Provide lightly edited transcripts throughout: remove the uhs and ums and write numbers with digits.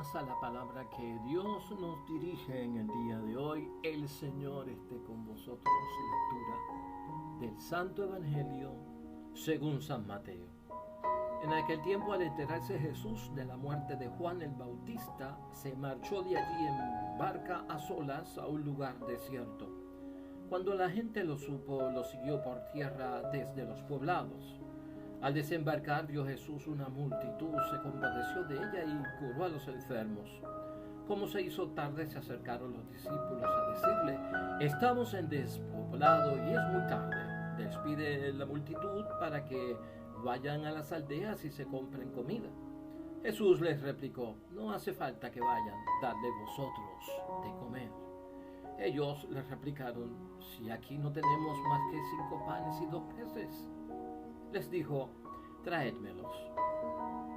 más a la palabra que Dios nos dirige en el día de hoy. El Señor esté con vosotros. Lectura del Santo Evangelio según San Mateo. En aquel tiempo, al enterarse Jesús de la muerte de Juan el Bautista, se marchó de allí en barca a solas a un lugar desierto. Cuando la gente lo supo, lo siguió por tierra desde los poblados. Al desembarcar vio Jesús una multitud, se compadeció de ella y curó a los enfermos. Como se hizo tarde, se acercaron los discípulos a decirle: estamos en despoblado y es muy tarde. Despide la multitud para que vayan a las aldeas y se compren comida. Jesús les replicó: no hace falta que vayan, dadle vosotros de comer. Ellos les replicaron: si aquí no tenemos más que 5 panes y 2 peces. Les dijo: traédmelos.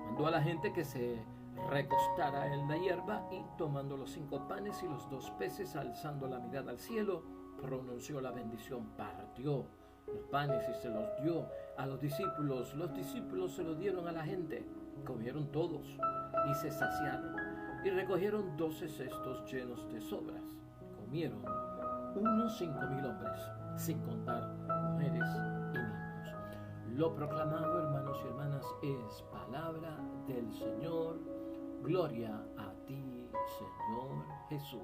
Mandó a la gente que se recostara en la hierba y, tomando los 5 panes y los 2 peces, alzando la mirada al cielo, pronunció la bendición, partió los panes y se los dio a los discípulos. Los discípulos se los dieron a la gente. Comieron todos y se saciaron, y recogieron 12 cestos llenos de sobras. Comieron unos 5,000 hombres, sin contar mujeres y niños. Lo proclamado, hermanos y hermanas, es palabra del Señor. Gloria a ti, Señor Jesús.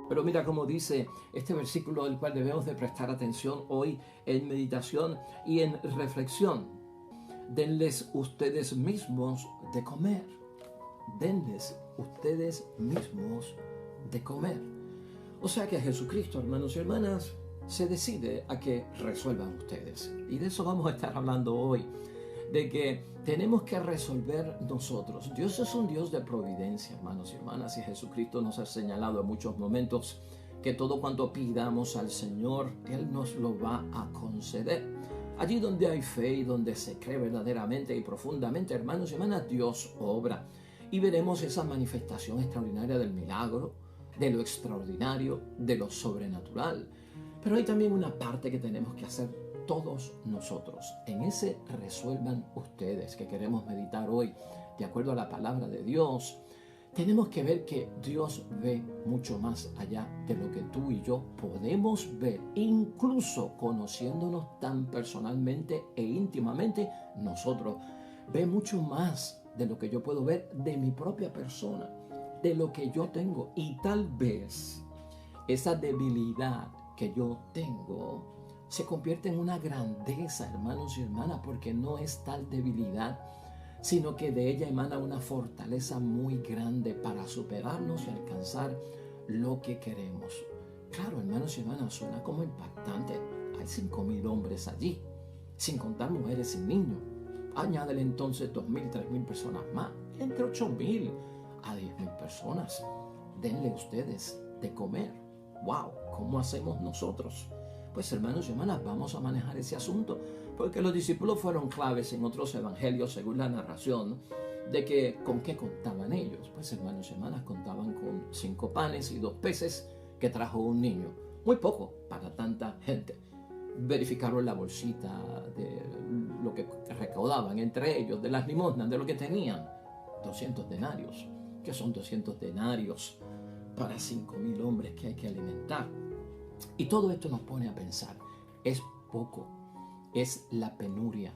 Pero mira cómo dice este versículo, al cual debemos de prestar atención hoy en meditación y en reflexión. Denles ustedes mismos de comer. Denles ustedes mismos de comer. O sea que Jesucristo, hermanos y hermanas, se decide a que resuelvan ustedes. Y de eso vamos a estar hablando hoy, de que tenemos que resolver nosotros. Dios es un Dios de providencia, hermanos y hermanas, y Jesucristo nos ha señalado en muchos momentos que todo cuanto pidamos al Señor, Él nos lo va a conceder. Allí donde hay fe y donde se cree verdaderamente y profundamente, hermanos y hermanas, Dios obra. Y veremos esa manifestación extraordinaria del milagro, de lo extraordinario, de lo sobrenatural. Pero hay también una parte que tenemos que hacer todos nosotros. En ese resuelvan ustedes que queremos meditar hoy, de acuerdo a la palabra de Dios, tenemos que ver que Dios ve mucho más allá de lo que tú y yo podemos ver, incluso conociéndonos tan personalmente e íntimamente nosotros. Ve mucho más de lo que yo puedo ver de mi propia persona, de lo que yo tengo. Y tal vez esa debilidad que yo tengo se convierte en una grandeza, hermanos y hermanas, porque no es tal debilidad, sino que de ella emana una fortaleza muy grande para superarnos y alcanzar lo que queremos. Claro, hermanos y hermanas, suena como impactante. Hay 5,000 hombres allí, sin contar mujeres y niños. Añádele entonces 2,000, 3,000 personas más, entre 8,000 a 10,000 personas. Denle ustedes de comer. ¡Wow! ¿Cómo hacemos nosotros? Pues, hermanos y hermanas, vamos a manejar ese asunto, porque los discípulos fueron claves en otros evangelios, según la narración, de que ¿con qué contaban ellos? Pues, hermanos y hermanas, contaban con 5 panes y 2 peces que trajo un niño. Muy poco para tanta gente. Verificaron la bolsita de lo que recaudaban entre ellos, de las limosnas, de lo que tenían. 200 denarios. ¿Qué son 200 denarios para 5,000 hombres que hay que alimentar? Y todo esto nos pone a pensar, es poco, es la penuria,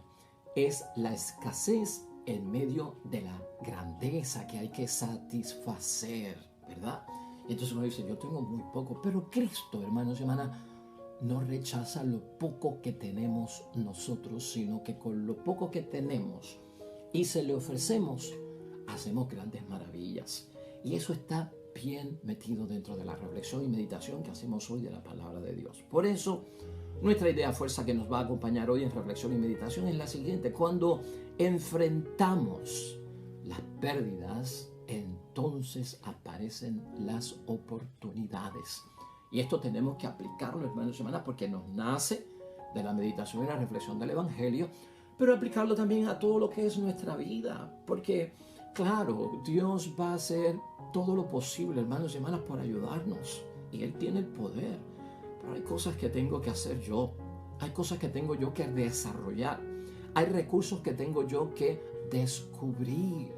es la escasez en medio de la grandeza que hay que satisfacer, ¿verdad? Y entonces uno dice, yo tengo muy poco, pero Cristo, hermanos y hermanas, no rechaza lo poco que tenemos nosotros, sino que con lo poco que tenemos y se le ofrecemos, hacemos grandes maravillas. Y eso está bien metido dentro de la reflexión y meditación que hacemos hoy de la palabra de Dios. Por eso, nuestra idea fuerza que nos va a acompañar hoy en reflexión y meditación es la siguiente: cuando enfrentamos las pérdidas, entonces aparecen las oportunidades. Y esto tenemos que aplicarlo, hermanos y hermanas, porque nos nace de la meditación y la reflexión del Evangelio, pero aplicarlo también a todo lo que es nuestra vida, porque claro, Dios va a hacer todo lo posible, hermanos y hermanas, por ayudarnos. Y Él tiene el poder. Pero hay cosas que tengo que hacer yo. Hay cosas que tengo yo que desarrollar. Hay recursos que tengo yo que descubrir.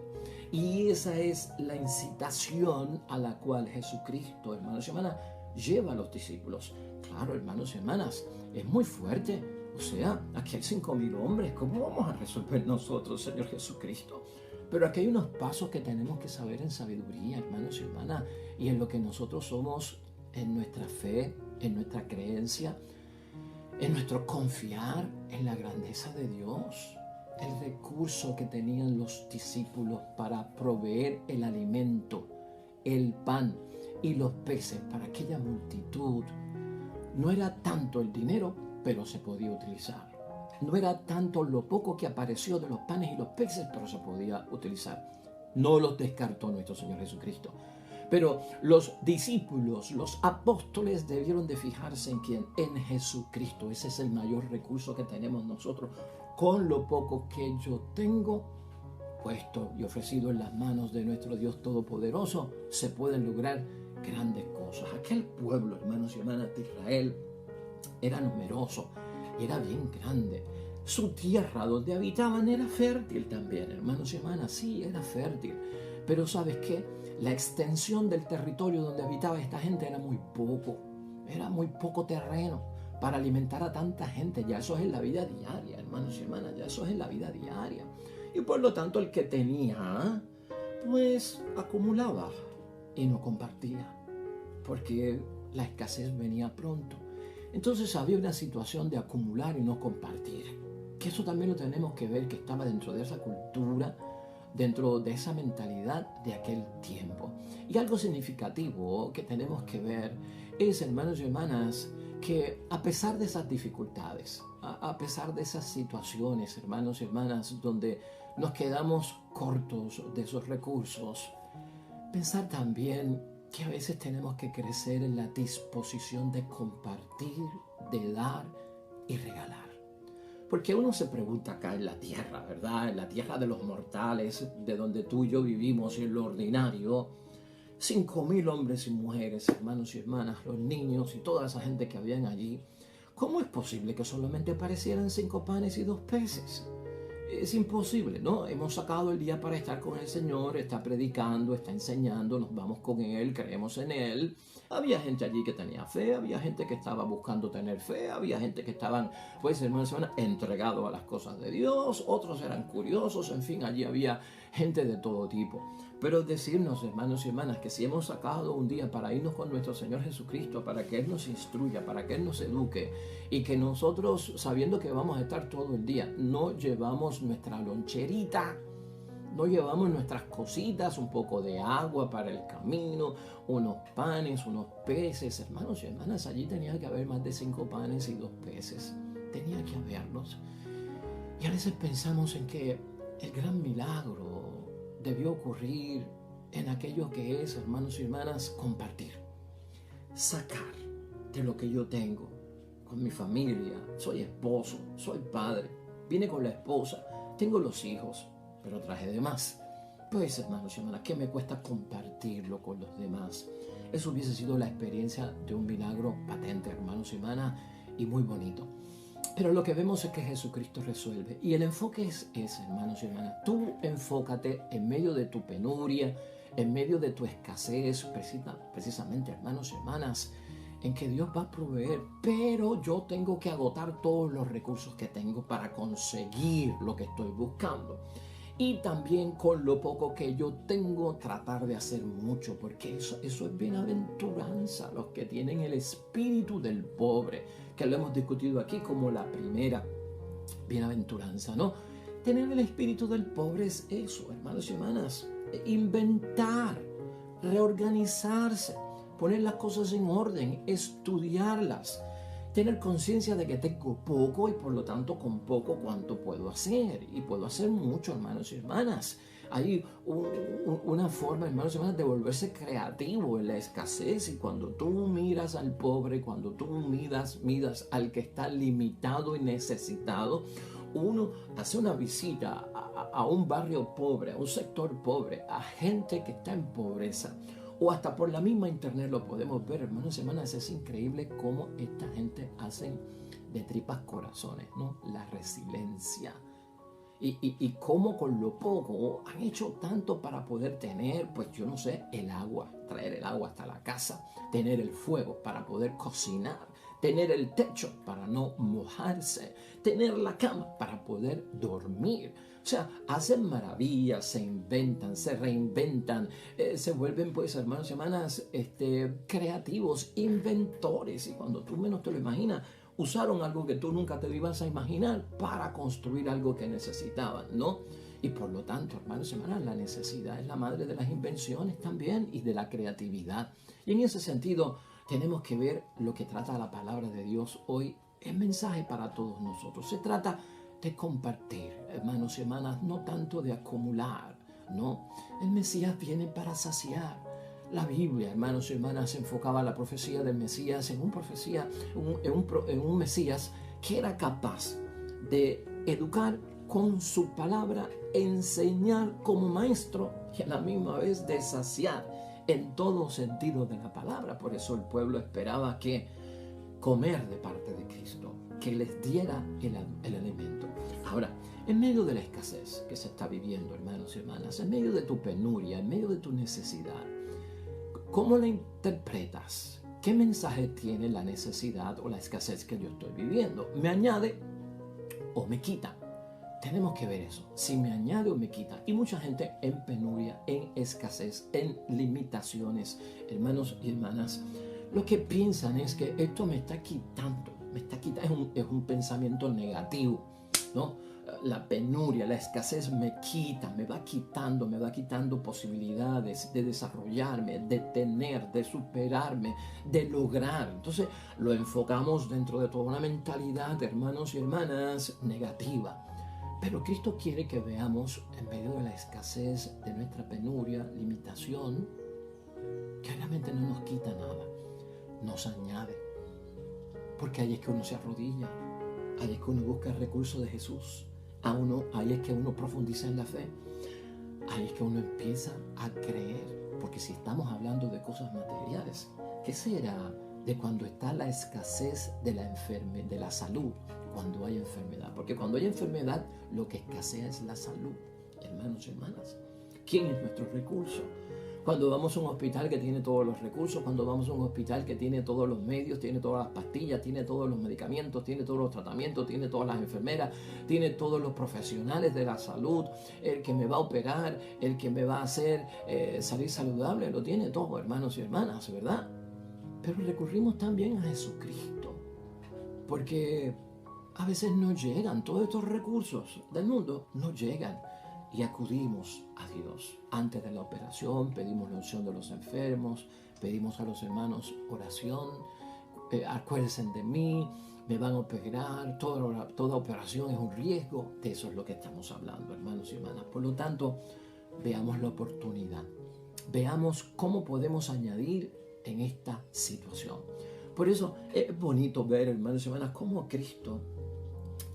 Y esa es la incitación a la cual Jesucristo, hermanos y hermanas, lleva a los discípulos. Claro, hermanos y hermanas, es muy fuerte. O sea, aquí hay 5.000 hombres. ¿Cómo vamos a resolver nosotros, Señor Jesucristo? Pero aquí hay unos pasos que tenemos que saber en sabiduría, hermanos y hermanas, y en lo que nosotros somos, en nuestra fe, en nuestra creencia, en nuestro confiar en la grandeza de Dios. El recurso que tenían los discípulos para proveer el alimento, el pan y los peces para aquella multitud. No era tanto el dinero, pero se podía utilizar. No era tanto lo poco que apareció de los panes y los peces, pero se podía utilizar. No los descartó nuestro Señor Jesucristo. Pero los discípulos, los apóstoles debieron de fijarse en quién, en Jesucristo. Ese es el mayor recurso que tenemos nosotros. Con lo poco que yo tengo puesto y ofrecido en las manos de nuestro Dios Todopoderoso, se pueden lograr grandes cosas. Aquel pueblo, hermanos y hermanas de Israel, era numeroso, era bien grande. Su tierra donde habitaban era fértil también, hermanos y hermanas, sí, era fértil. Pero ¿sabes qué? La extensión del territorio donde habitaba esta gente era muy poco terreno para alimentar a tanta gente. Ya eso es en la vida diaria, hermanos y hermanas, ya eso es en la vida diaria. Y por lo tanto el que tenía, pues acumulaba y no compartía, porque la escasez venía pronto. Entonces había una situación de acumular y no compartir, que eso también lo tenemos que ver, que estaba dentro de esa cultura, dentro de esa mentalidad de aquel tiempo. Y algo significativo que tenemos que ver es, hermanos y hermanas, que a pesar de esas dificultades, a pesar de esas situaciones, hermanos y hermanas, donde nos quedamos cortos de esos recursos, pensar también que a veces tenemos que crecer en la disposición de compartir, de dar y regalar. Porque uno se pregunta acá en la tierra, ¿verdad? En la tierra de los mortales, de donde tú y yo vivimos, en lo ordinario, 5.000 hombres y mujeres, hermanos y hermanas, los niños y toda esa gente que habían allí. ¿Cómo es posible que solamente aparecieran 5 panes y 2 peces? Es imposible, ¿no? Hemos sacado el día para estar con el Señor, está predicando, está enseñando, nos vamos con Él, creemos en Él. Había gente allí que tenía fe, había gente que estaba buscando tener fe, había gente que estaban, pues hermanos, entregados a las cosas de Dios, otros eran curiosos, en fin, allí había gente de todo tipo. Pero decirnos, hermanos y hermanas, que si hemos sacado un día para irnos con nuestro Señor Jesucristo, para que Él nos instruya, para que Él nos eduque, y que nosotros, sabiendo que vamos a estar todo el día, no llevamos nuestra loncherita, no llevamos nuestras cositas, un poco de agua para el camino, unos panes, unos peces. Hermanos y hermanas, allí tenía que haber más de 5 panes y 2 peces. Tenía que haberlos. Y a veces pensamos en que el gran milagro debió ocurrir en aquello que es, hermanos y hermanas, compartir. Sacar de lo que yo tengo con mi familia. Soy esposo, soy padre, vine con la esposa, tengo los hijos, pero traje de más. Pues, hermanos y hermanas, ¿qué me cuesta compartirlo con los demás? Eso hubiese sido la experiencia de un milagro patente, hermanos y hermanas, y muy bonito. Pero lo que vemos es que Jesucristo resuelve. Y el enfoque es ese, hermanos y hermanas. Tú enfócate en medio de tu penuria, en medio de tu escasez, precisamente, hermanos y hermanas, en que Dios va a proveer, pero yo tengo que agotar todos los recursos que tengo para conseguir lo que estoy buscando. Y también con lo poco que yo tengo, tratar de hacer mucho, porque eso es bienaventuranza, los que tienen el espíritu del pobre, que lo hemos discutido aquí como la primera bienaventuranza, ¿no? Tener el espíritu del pobre es eso, hermanos y hermanas, inventar, reorganizarse, poner las cosas en orden, estudiarlas, tener conciencia de que tengo poco y por lo tanto con poco cuánto puedo hacer. Y puedo hacer mucho, hermanos y hermanas. Hay una forma, hermanos y hermanas, de volverse creativo en la escasez. Y cuando tú miras al pobre, cuando tú miras al que está limitado y necesitado, uno hace una visita a un barrio pobre, a un sector pobre, a gente que está en pobreza. O hasta por la misma internet lo podemos ver, hermanos y hermanas. Es increíble cómo esta gente hace de tripas corazones, ¿no? La resiliencia. y cómo con lo poco han hecho tanto para poder tener, pues yo no sé, el agua, traer el agua hasta la casa, tener el fuego para poder cocinar, tener el techo para no mojarse, tener la cama para poder dormir. O sea, hacen maravillas, se inventan, se reinventan, se vuelven, pues, hermanos y hermanas, creativos, inventores. Y cuando tú menos te lo imaginas, usaron algo que tú nunca te ibas a imaginar para construir algo que necesitaban, ¿no? Y por lo tanto, hermanos y hermanas, la necesidad es la madre de las invenciones también y de la creatividad. Y en ese sentido, tenemos que ver lo que trata la palabra de Dios hoy. Es mensaje para todos nosotros. Se trata de compartir, hermanos y hermanas, no tanto de acumular, ¿no? El Mesías viene para saciar. La Biblia, hermanos y hermanas, enfocaba la profecía del Mesías en un Mesías que era capaz de educar con su palabra, enseñar como maestro y a la misma vez de saciar en todo sentido de la palabra. Por eso el pueblo esperaba que comer de parte de Cristo, que les diera el alimento. Ahora, en medio de la escasez que se está viviendo, hermanos y hermanas, en medio de tu penuria, en medio de tu necesidad, ¿cómo la interpretas? ¿Qué mensaje tiene la necesidad o la escasez que yo estoy viviendo? ¿Me añade o me quita? Tenemos que ver eso, si me añade o me quita. Y mucha gente en penuria, en escasez, en limitaciones, hermanos y hermanas, lo que piensan es que esto me está quitando, es un pensamiento negativo, ¿no? La penuria, la escasez me quita, me va quitando posibilidades de desarrollarme, de tener, de superarme, de lograr. Entonces lo enfocamos dentro de toda una mentalidad, hermanos y hermanas, negativa. Pero Cristo quiere que veamos en medio de la escasez, de nuestra penuria, limitación, que realmente no nos quita nada, nos añade. Porque ahí es que uno se arrodilla, ahí es que uno busca el recurso de Jesús, ahí es que uno profundiza en la fe, ahí es que uno empieza a creer. Porque si estamos hablando de cosas materiales, ¿qué será de cuando está la escasez de la salud? Cuando hay enfermedad, porque cuando hay enfermedad lo que escasea es la salud, hermanos y hermanas. ¿Quién es nuestro recurso? Cuando vamos a un hospital que tiene todos los recursos, cuando vamos a un hospital que tiene todos los medios, tiene todas las pastillas, tiene todos los medicamentos, tiene todos los tratamientos, tiene todas las enfermeras, tiene todos los profesionales de la salud, el que me va a operar, el que me va a hacer salir saludable, lo tiene todo, hermanos y hermanas, ¿verdad? Pero recurrimos también a Jesucristo, porque a veces no llegan, todos estos recursos del mundo no llegan, y acudimos a Dios. Antes de la operación pedimos la unción de los enfermos, pedimos a los hermanos oración, acuérdense de mí, me van a operar, toda operación es un riesgo. De eso es lo que estamos hablando, hermanos y hermanas. Por lo tanto, veamos la oportunidad, veamos cómo podemos añadir en esta situación. Por eso es bonito ver, hermanos y hermanas, cómo Cristo,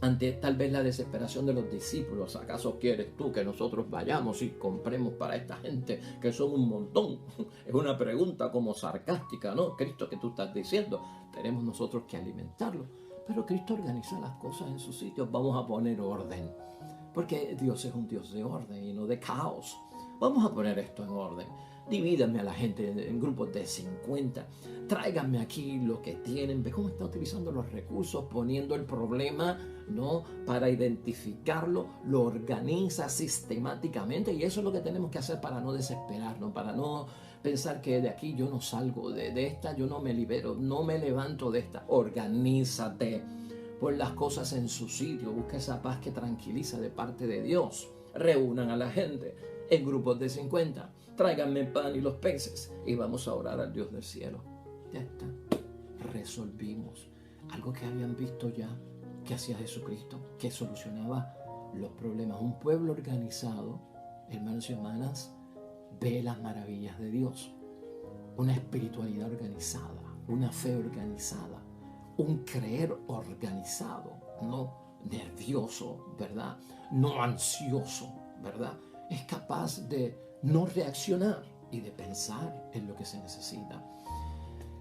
ante tal vez la desesperación de los discípulos, ¿acaso quieres tú que nosotros vayamos y compremos para esta gente que son un montón? Es una pregunta como sarcástica, ¿no? Cristo, ¿qué tú estás diciendo? Tenemos nosotros que alimentarlo. Pero Cristo organiza las cosas en su sitio. Vamos a poner orden, porque Dios es un Dios de orden y no de caos. Vamos a poner esto en orden. Divídanme a la gente en grupos de 50. Tráiganme aquí lo que tienen. Ve cómo está utilizando los recursos, poniendo el problema, ¿no? Para identificarlo, lo organiza sistemáticamente. Y eso es lo que tenemos que hacer para no desesperarnos, para no pensar que de aquí yo no salgo, de esta yo no me libero, no me levanto de esta. Organízate. Pon las cosas en su sitio. Busca esa paz que tranquiliza de parte de Dios. Reúnan a la gente en grupos de 50. Tráiganme el pan y los peces y vamos a orar al Dios del cielo. Ya está. Resolvimos algo que habían visto ya que hacía Jesucristo, que solucionaba los problemas. Un pueblo organizado, hermanos y hermanas, ve las maravillas de Dios. Una espiritualidad organizada, una fe organizada, un creer organizado, no nervioso, ¿verdad? No ansioso, ¿verdad? Es capaz de no reaccionar y de pensar en lo que se necesita.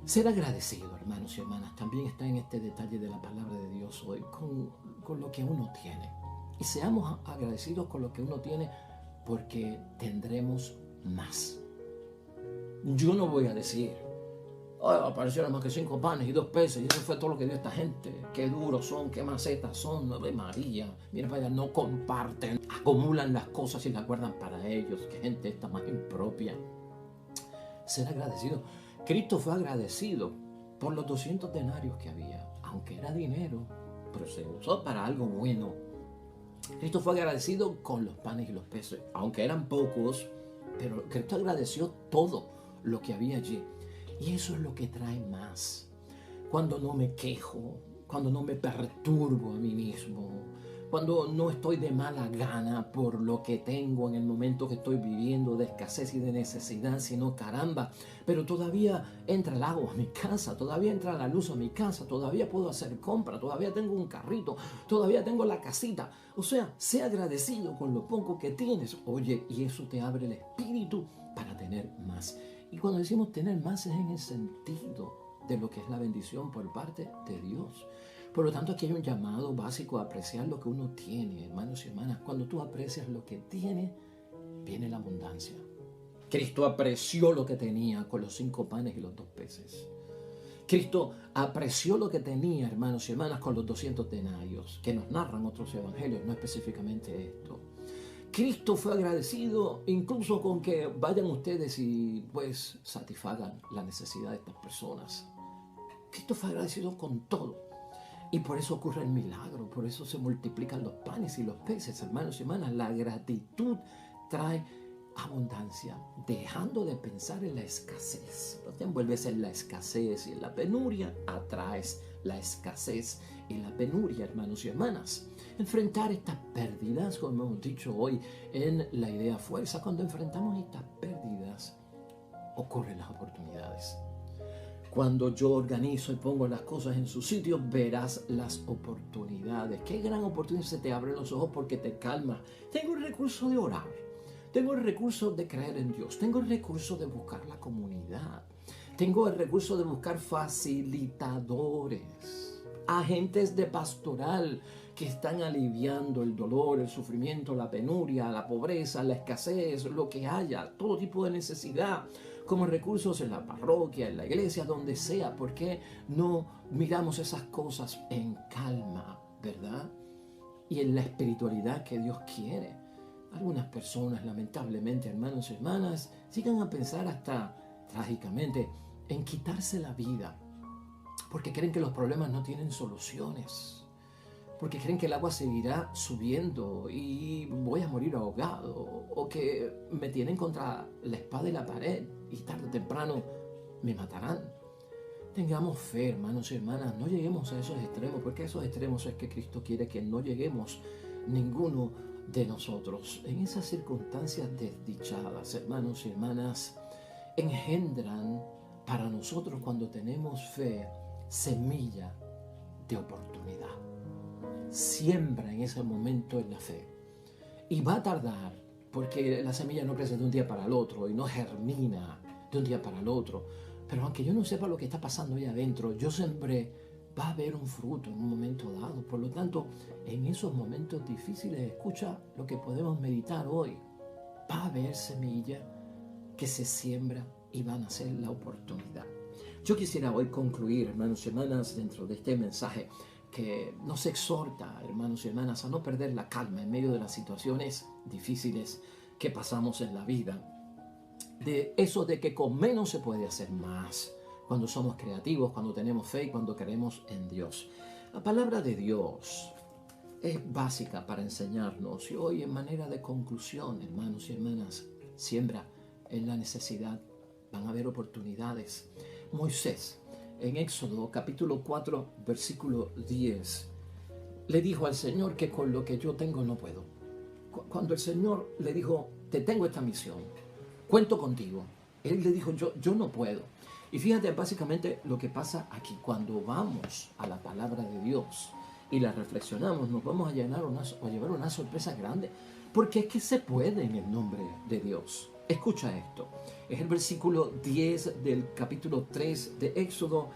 Ser agradecido, hermanos y hermanas, también está en este detalle de la palabra de Dios hoy, con lo que uno tiene. Y seamos agradecidos con lo que uno tiene, porque tendremos más. Yo no voy a decir, aparecieron más que 5 panes y 2 peces, y eso fue todo lo que dio esta gente. Qué duros son, qué macetas son, Ave María. Mira, vaya, no comparten, acumulan las cosas y las guardan para ellos. Qué gente esta más impropia. Ser agradecido. Cristo fue agradecido por los 200 denarios que había, aunque era dinero, pero se usó para algo bueno. Cristo fue agradecido con los panes y los peces, aunque eran pocos, pero Cristo agradeció todo lo que había allí. Y eso es lo que trae más. Cuando no me quejo, cuando no me perturbo a mí mismo, cuando no estoy de mala gana por lo que tengo en el momento que estoy viviendo de escasez y de necesidad, sino caramba, pero todavía entra el agua a mi casa, todavía entra la luz a mi casa, todavía puedo hacer compra, todavía tengo un carrito, todavía tengo la casita. O sea, sé agradecido con lo poco que tienes. Oye, y eso te abre el espíritu para tener más. Y cuando decimos tener más es en el sentido de lo que es la bendición por parte de Dios. Por lo tanto, aquí hay un llamado básico a apreciar lo que uno tiene, hermanos y hermanas. Cuando tú aprecias lo que tiene, viene la abundancia. Cristo apreció lo que tenía con los 5 panes y los 2 peces. Cristo apreció lo que tenía, hermanos y hermanas, con los 200 denarios, que nos narran otros evangelios, no específicamente esto. Cristo fue agradecido incluso con que vayan ustedes y pues satisfagan la necesidad de estas personas. Cristo fue agradecido con todo. Y por eso ocurre el milagro, por eso se multiplican los panes y los peces, hermanos y hermanas. La gratitud trae abundancia, dejando de pensar en la escasez. No te envuelves en la escasez y en la penuria, atraes la escasez y la penuria, hermanos y hermanas. Enfrentar estas pérdidas, como hemos dicho hoy en la idea fuerza, cuando enfrentamos estas pérdidas, ocurren las oportunidades. Cuando yo organizo y pongo las cosas en su sitio, verás las oportunidades. Qué gran oportunidad, se te abren los ojos porque te calma. Tengo el recurso de orar. Tengo el recurso de creer en Dios. Tengo el recurso de buscar la comunidad. Tengo el recurso de buscar facilitadores, agentes de pastoral que están aliviando el dolor, el sufrimiento, la penuria, la pobreza, la escasez, lo que haya, todo tipo de necesidad, como recursos en la parroquia, en la iglesia, donde sea. ¿Por qué no miramos esas cosas en calma, verdad? Y en la espiritualidad que Dios quiere. Algunas personas, lamentablemente, hermanos y hermanas, llegan a pensar hasta trágicamente en quitarse la vida, porque creen que los problemas no tienen soluciones, porque creen que el agua seguirá subiendo y voy a morir ahogado, o que me tienen contra la espada y la pared y tarde o temprano me matarán. Tengamos fe, hermanos y hermanas, no lleguemos a esos extremos, porque a esos extremos es que Cristo quiere que no lleguemos ninguno de nosotros. En esas circunstancias desdichadas, hermanos y hermanas, engendran para nosotros, cuando tenemos fe, semilla de oportunidad. Siembra en ese momento en la fe. Y va a tardar, porque la semilla no crece de un día para el otro y no germina de un día para el otro. Pero aunque yo no sepa lo que está pasando ahí adentro, yo sembré, va a haber un fruto en un momento dado. Por lo tanto, en esos momentos difíciles, escucha lo que podemos meditar hoy. Va a haber semilla que se siembra y van a ser la oportunidad. Yo quisiera hoy concluir, hermanos y hermanas, dentro de este mensaje que nos exhorta, hermanos y hermanas, a no perder la calma en medio de las situaciones difíciles que pasamos en la vida. De eso de que con menos se puede hacer más, cuando somos creativos, cuando tenemos fe y cuando creemos en Dios. La palabra de Dios es básica para enseñarnos, y hoy, en manera de conclusión, hermanos y hermanas, siembra en la necesidad, van a haber oportunidades. Moisés, en Éxodo capítulo 4, versículo 10, le dijo al Señor que con lo que yo tengo no puedo. Cuando el Señor le dijo, te tengo esta misión, cuento contigo, él le dijo, yo no puedo. Y fíjate básicamente lo que pasa aquí. Cuando vamos a la palabra de Dios y la reflexionamos, nos vamos a llevar una sorpresa grande, porque es que se puede en el nombre de Dios. Escucha esto, es el versículo 10 del capítulo 3 de Éxodo.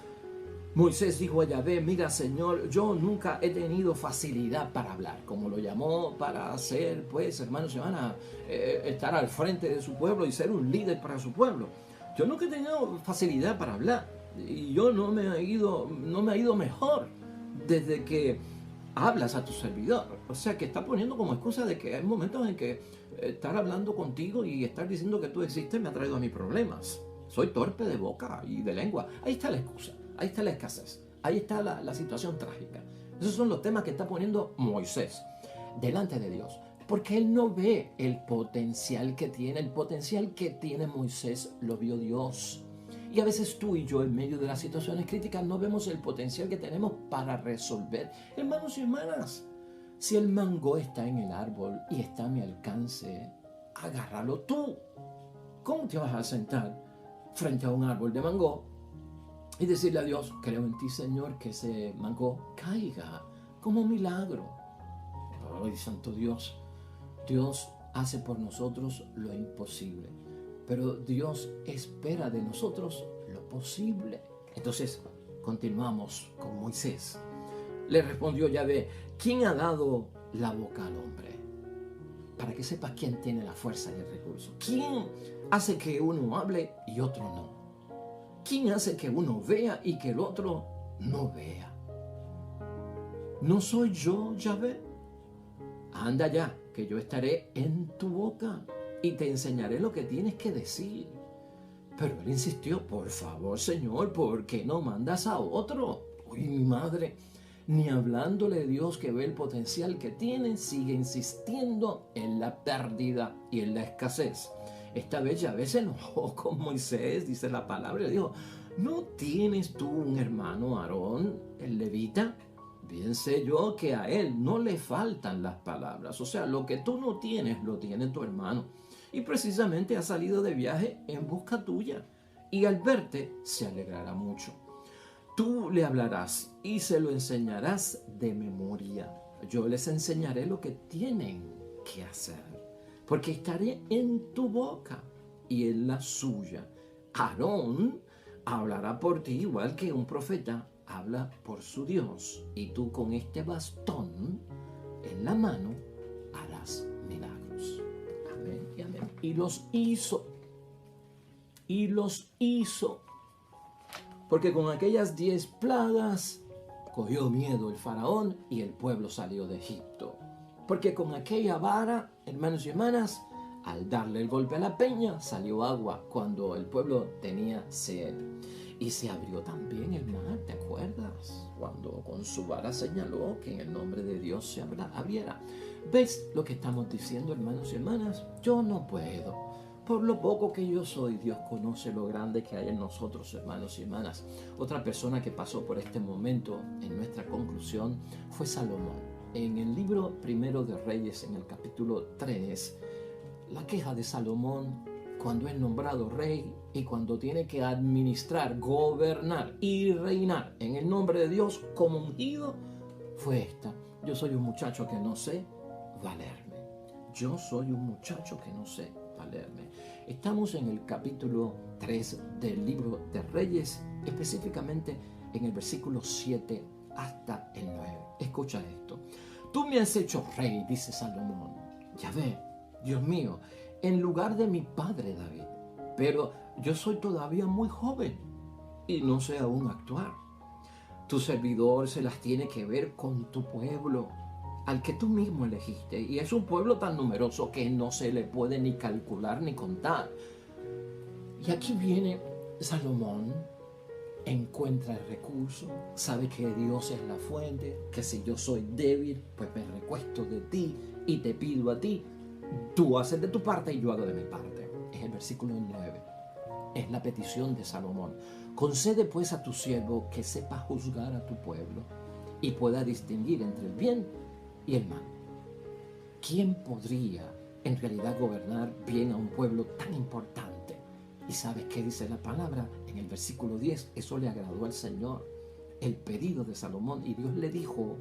Moisés dijo a Yahvé, mira Señor, yo nunca he tenido facilidad para hablar, como lo llamó para ser, pues, hermanos y hermanas, estar al frente de su pueblo y ser un líder para su pueblo. Yo nunca he tenido facilidad para hablar y yo no me ha ido mejor desde que hablas a tu servidor. O sea, que está poniendo como excusa de que hay momentos en que estar hablando contigo y estar diciendo que tú existes me ha traído a mis problemas. Soy torpe de boca y de lengua. Ahí está la excusa. Ahí está la escasez, ahí está la situación trágica. Esos son los temas que está poniendo Moisés delante de Dios, porque él no ve el potencial que tiene. El potencial que tiene Moisés lo vio Dios. Y a veces tú y yo, en medio de las situaciones críticas, no vemos el potencial que tenemos para resolver. Hermanos y hermanas, si el mango está en el árbol y está a mi alcance, agárralo tú. ¿Cómo te vas a sentar frente a un árbol de mango y decirle a Dios, creo en ti, Señor, que ese mango caiga como un milagro? Ay, santo Dios. Dios hace por nosotros lo imposible, pero Dios espera de nosotros lo posible. Entonces, continuamos con Moisés. Le respondió Yahvé, ¿quién ha dado la boca al hombre? Para que sepas quién tiene la fuerza y el recurso. ¿Quién hace que uno hable y otro no? ¿Quién hace que uno vea y que el otro no vea? ¿No soy yo, Yahvé? Anda ya, que yo estaré en tu boca y te enseñaré lo que tienes que decir. Pero él insistió, por favor, Señor, ¿por qué no mandas a otro? Uy, mi madre, ni hablándole a Dios que ve el potencial que tiene, sigue insistiendo en la pérdida y en la escasez. Esta vez Yahvé se enojó con Moisés, dice la palabra, y le dijo, ¿no tienes tú un hermano Aarón, el levita? Bien sé yo que a él no le faltan las palabras. O sea, lo que tú no tienes, lo tiene tu hermano. Y precisamente ha salido de viaje en busca tuya. Y al verte, se alegrará mucho. Tú le hablarás y se lo enseñarás de memoria. Yo les enseñaré lo que tienen que hacer, porque estaré en tu boca y en la suya. Aarón hablará por ti igual que un profeta habla por su Dios, y tú con este bastón en la mano harás milagros. Amén y amén. Y los hizo. Porque con aquellas 10 plagas cogió miedo el faraón y el pueblo salió de Egipto. Porque con aquella vara, hermanos y hermanas, al darle el golpe a la peña, salió agua cuando el pueblo tenía sed. Y se abrió también el mar, ¿te acuerdas? Cuando con su vara señaló que en el nombre de Dios se abriera. ¿Ves lo que estamos diciendo, hermanos y hermanas? Yo no puedo. Por lo poco que yo soy, Dios conoce lo grande que hay en nosotros, hermanos y hermanas. Otra persona que pasó por este momento en nuestra conclusión fue Salomón. En el libro Primero de Reyes, en el capítulo 3, la queja de Salomón cuando es nombrado rey y cuando tiene que administrar, gobernar y reinar en el nombre de Dios como ungido, fue esta: yo soy un muchacho que no sé valerme. Yo soy un muchacho que no sé valerme. Estamos en el capítulo 3 del libro de Reyes, específicamente en el versículo 7 hasta el 9. Escucha esto. Tú me has hecho rey, dice Salomón, Yahvé, Dios mío, en lugar de mi padre David. Pero yo soy todavía muy joven y no sé aún actuar. Tu servidor se las tiene que ver con tu pueblo, al que tú mismo elegiste. Y es un pueblo tan numeroso que no se le puede ni calcular ni contar. Y aquí viene Salomón, encuentra el recurso, sabe que Dios es la fuente, que si yo soy débil, pues me recuesto de ti y te pido a ti. Tú haces de tu parte y yo hago de mi parte. Es el versículo 9. Es la petición de Salomón. Concede pues a tu siervo que sepa juzgar a tu pueblo y pueda distinguir entre el bien y el mal. ¿Quién podría en realidad gobernar bien a un pueblo tan importante? ¿Y sabes qué dice la palabra? En el versículo 10, eso le agradó al Señor, el pedido de Salomón. Y Dios le dijo: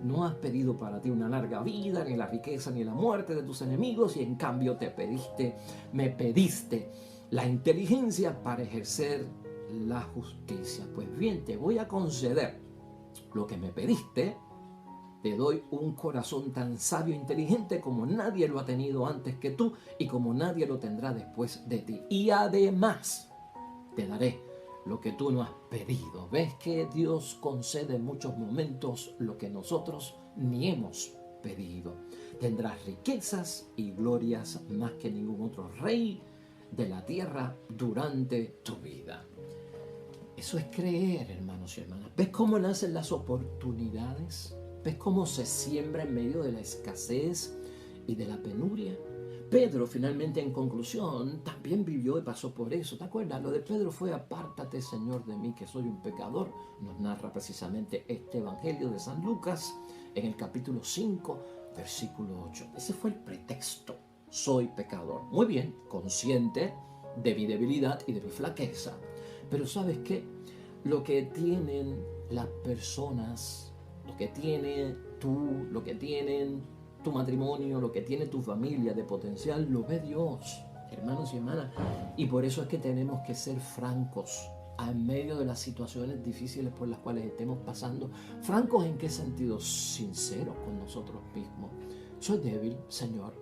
no has pedido para ti una larga vida, ni la riqueza, ni la muerte de tus enemigos, y en cambio me pediste la inteligencia para ejercer la justicia. Pues bien, te voy a conceder lo que me pediste. Te doy un corazón tan sabio e inteligente como nadie lo ha tenido antes que tú y como nadie lo tendrá después de ti. Y además te daré lo que tú no has pedido. ¿Ves que Dios concede en muchos momentos lo que nosotros ni hemos pedido? Tendrás riquezas y glorias más que ningún otro rey de la tierra durante tu vida. Eso es creer, hermanos y hermanas. ¿Ves cómo nacen las oportunidades? ¿Ves cómo se siembra en medio de la escasez y de la penuria? Pedro, finalmente, en conclusión, también vivió y pasó por eso. ¿Te acuerdas? Lo de Pedro fue: apártate, Señor, de mí, que soy un pecador. Nos narra precisamente este Evangelio de San Lucas en el capítulo 5, versículo 8. Ese fue el pretexto. Soy pecador. Muy bien, consciente de mi debilidad y de mi flaqueza. Pero ¿sabes qué? Lo que tienen las personas, lo que tiene tú, lo que tienen tu matrimonio, lo que tiene tu familia de potencial, lo ve Dios, hermanos y hermanas. Y por eso es que tenemos que ser francos en medio de las situaciones difíciles por las cuales estemos pasando. ¿Francos en qué sentido? Sinceros con nosotros mismos. Soy débil, Señor,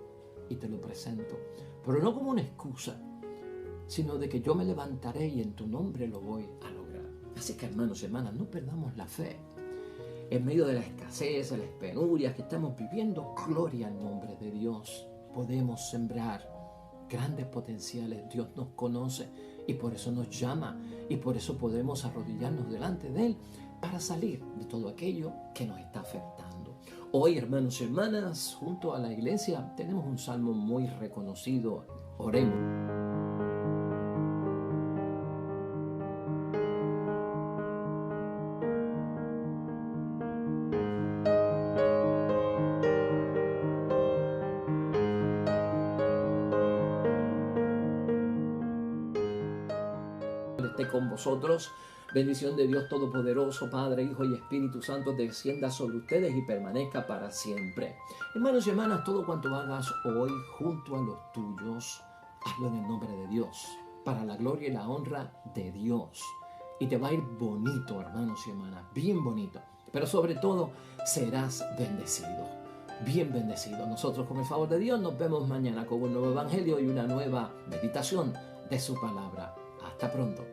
y te lo presento, pero no como una excusa, sino de que yo me levantaré y en tu nombre lo voy a lograr. Así que, hermanos y hermanas, no perdamos la fe. En medio de la escasez, de las penurias que estamos viviendo, gloria al nombre de Dios. Podemos sembrar grandes potenciales. Dios nos conoce y por eso nos llama, y por eso podemos arrodillarnos delante de Él para salir de todo aquello que nos está afectando. Hoy, hermanos y hermanas, junto a la iglesia tenemos un salmo muy reconocido. Oremos. Esté con vosotros. Bendición de Dios Todopoderoso, Padre, Hijo y Espíritu Santo, descienda sobre ustedes y permanezca para siempre. Hermanos y hermanas, todo cuanto hagas hoy junto a los tuyos, hazlo en el nombre de Dios, para la gloria y la honra de Dios. Y te va a ir bonito, hermanos y hermanas, bien bonito. Pero sobre todo, serás bendecido, bien bendecido. Nosotros, con el favor de Dios, nos vemos mañana con un nuevo evangelio y una nueva meditación de su palabra. Hasta pronto.